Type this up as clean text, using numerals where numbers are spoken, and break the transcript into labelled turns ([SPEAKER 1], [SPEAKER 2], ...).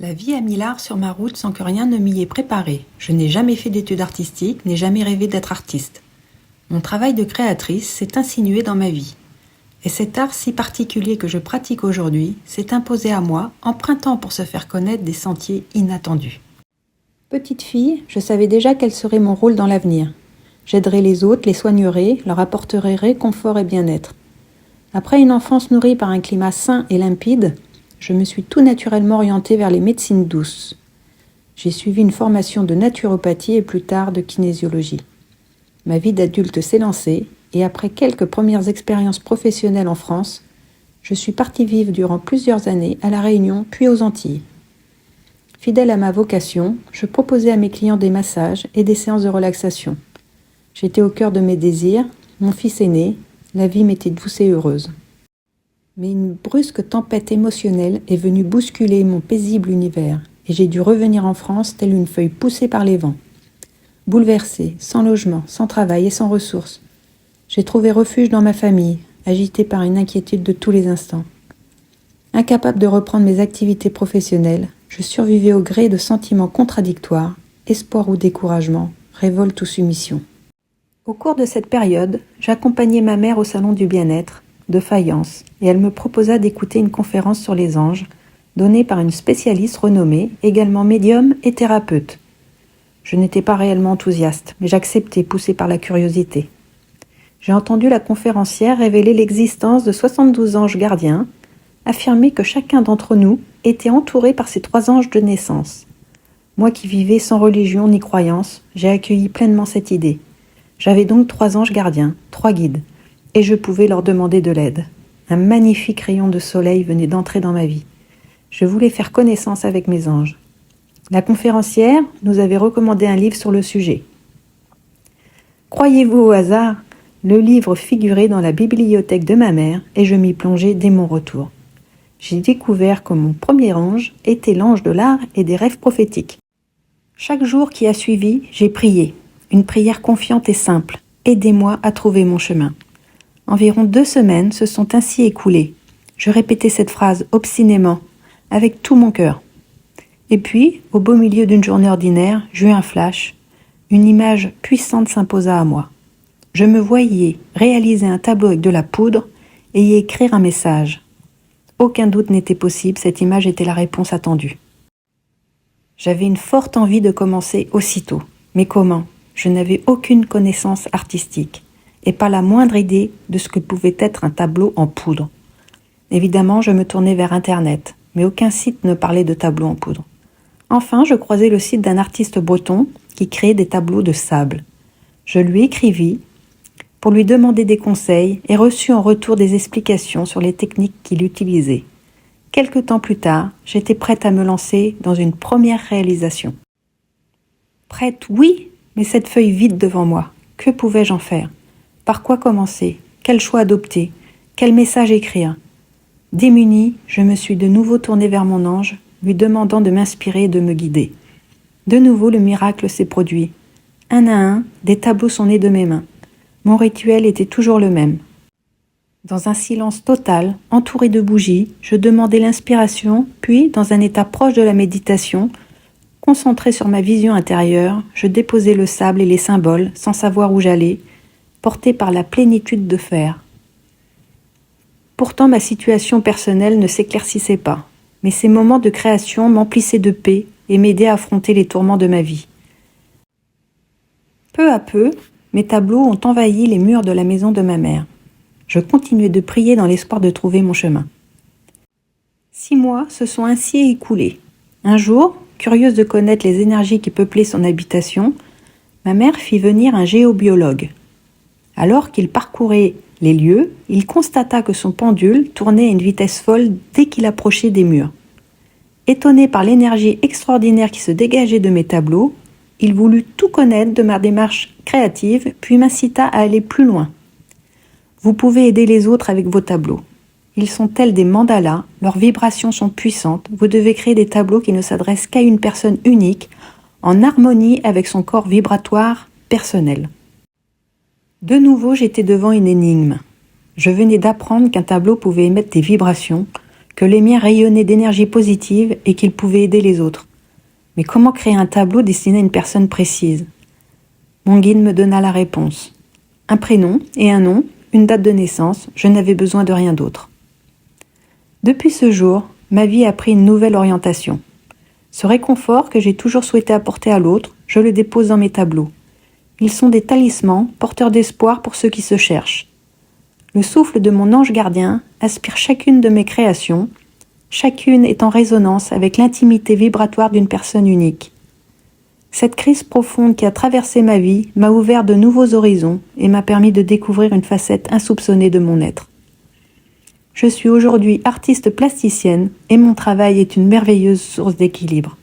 [SPEAKER 1] La vie a mis l'art sur ma route sans que rien ne m'y ait préparé. Je n'ai jamais fait d'études artistiques, n'ai jamais rêvé d'être artiste. Mon travail de créatrice s'est insinué dans ma vie. Et cet art si particulier que je pratique aujourd'hui s'est imposé à moi, empruntant pour se faire connaître des sentiers inattendus. Petite fille, je savais déjà quel serait mon rôle dans l'avenir. J'aiderais les autres, les soignerais, leur apporterais réconfort et bien-être. Après une enfance nourrie par un climat sain et limpide, je me suis tout naturellement orientée vers les médecines douces. J'ai suivi une formation de naturopathie et plus tard de kinésiologie. Ma vie d'adulte s'est lancée et après quelques premières expériences professionnelles en France, je suis partie vivre durant plusieurs années à La Réunion puis aux Antilles. Fidèle à ma vocation, je proposais à mes clients des massages et des séances de relaxation. J'étais au cœur de mes désirs, mon fils est né, la vie m'était douce et heureuse. Mais une brusque tempête émotionnelle est venue bousculer mon paisible univers et j'ai dû revenir en France telle une feuille poussée par les vents. Bouleversée, sans logement, sans travail et sans ressources, j'ai trouvé refuge dans ma famille, agitée par une inquiétude de tous les instants. Incapable de reprendre mes activités professionnelles, je survivais au gré de sentiments contradictoires, espoir ou découragement, révolte ou soumission. Au cours de cette période, j'accompagnais ma mère au salon du bien-être, de Fayence, et elle me proposa d'écouter une conférence sur les anges, donnée par une spécialiste renommée, également médium et thérapeute. Je n'étais pas réellement enthousiaste, mais j'acceptais, poussée par la curiosité. J'ai entendu la conférencière révéler l'existence de 72 anges gardiens, affirmer que chacun d'entre nous était entouré par ces 3 anges de naissance. Moi qui vivais sans religion ni croyance, j'ai accueilli pleinement cette idée. J'avais donc 3 anges gardiens, 3 guides, et je pouvais leur demander de l'aide. Un magnifique rayon de soleil venait d'entrer dans ma vie. Je voulais faire connaissance avec mes anges. La conférencière nous avait recommandé un livre sur le sujet. Croyez-vous au hasard ? Le livre figurait dans la bibliothèque de ma mère et je m'y plongeai dès mon retour. J'ai découvert que mon premier ange était l'ange de l'art et des rêves prophétiques. Chaque jour qui a suivi, j'ai prié. Une prière confiante et simple. Aidez-moi à trouver mon chemin. Environ 2 semaines se sont ainsi écoulées. Je répétais cette phrase obstinément, avec tout mon cœur. Et puis, au beau milieu d'une journée ordinaire, j'eus un flash. Une image puissante s'imposa à moi. Je me voyais réaliser un tableau avec de la poudre et y écrire un message. Aucun doute n'était possible, cette image était la réponse attendue. J'avais une forte envie de commencer aussitôt. Mais comment ? Je n'avais aucune connaissance artistique et pas la moindre idée de ce que pouvait être un tableau en poudre. Évidemment, je me tournais vers Internet, mais aucun site ne parlait de tableau en poudre. Enfin, je croisai le site d'un artiste breton qui créait des tableaux de sable. Je lui écrivis pour lui demander des conseils et reçus en retour des explications sur les techniques qu'il utilisait. Quelque temps plus tard, j'étais prête à me lancer dans une première réalisation. Prête, oui, mais cette feuille vide devant moi, que pouvais-je en faire ? Par quoi commencer ? Quel choix adopter ? Quel message écrire ? Démunie, je me suis de nouveau tournée vers mon ange, lui demandant de m'inspirer et de me guider. De nouveau, le miracle s'est produit. Un à un, des tableaux sont nés de mes mains. Mon rituel était toujours le même. Dans un silence total, entouré de bougies, je demandais l'inspiration, puis, dans un état proche de la méditation, concentré sur ma vision intérieure, je déposais le sable et les symboles, sans savoir où j'allais, porté par la plénitude de faire. Pourtant, ma situation personnelle ne s'éclaircissait pas, mais ces moments de création m'emplissaient de paix et m'aidaient à affronter les tourments de ma vie. Peu à peu, mes tableaux ont envahi les murs de la maison de ma mère. Je continuais de prier dans l'espoir de trouver mon chemin. 6 mois se sont ainsi écoulés. Un jour, curieuse de connaître les énergies qui peuplaient son habitation, ma mère fit venir un géobiologue. Alors qu'il parcourait les lieux, il constata que son pendule tournait à une vitesse folle dès qu'il approchait des murs. Étonné par l'énergie extraordinaire qui se dégageait de mes tableaux, il voulut tout connaître de ma démarche créative, puis m'incita à aller plus loin. Vous pouvez aider les autres avec vos tableaux. Ils sont tels des mandalas, leurs vibrations sont puissantes, vous devez créer des tableaux qui ne s'adressent qu'à une personne unique, en harmonie avec son corps vibratoire personnel. De nouveau, j'étais devant une énigme. Je venais d'apprendre qu'un tableau pouvait émettre des vibrations, que les miens rayonnaient d'énergie positive et qu'ils pouvaient aider les autres. Mais comment créer un tableau destiné à une personne précise? Mon guide me donna la réponse. Un prénom et un nom, une date de naissance, je n'avais besoin de rien d'autre. Depuis ce jour, ma vie a pris une nouvelle orientation. Ce réconfort que j'ai toujours souhaité apporter à l'autre, je le dépose dans mes tableaux. Ils sont des talismans, porteurs d'espoir pour ceux qui se cherchent. Le souffle de mon ange gardien aspire chacune de mes créations, chacune est en résonance avec l'intimité vibratoire d'une personne unique. Cette crise profonde qui a traversé ma vie m'a ouvert de nouveaux horizons et m'a permis de découvrir une facette insoupçonnée de mon être. Je suis aujourd'hui artiste plasticienne et mon travail est une merveilleuse source d'équilibre.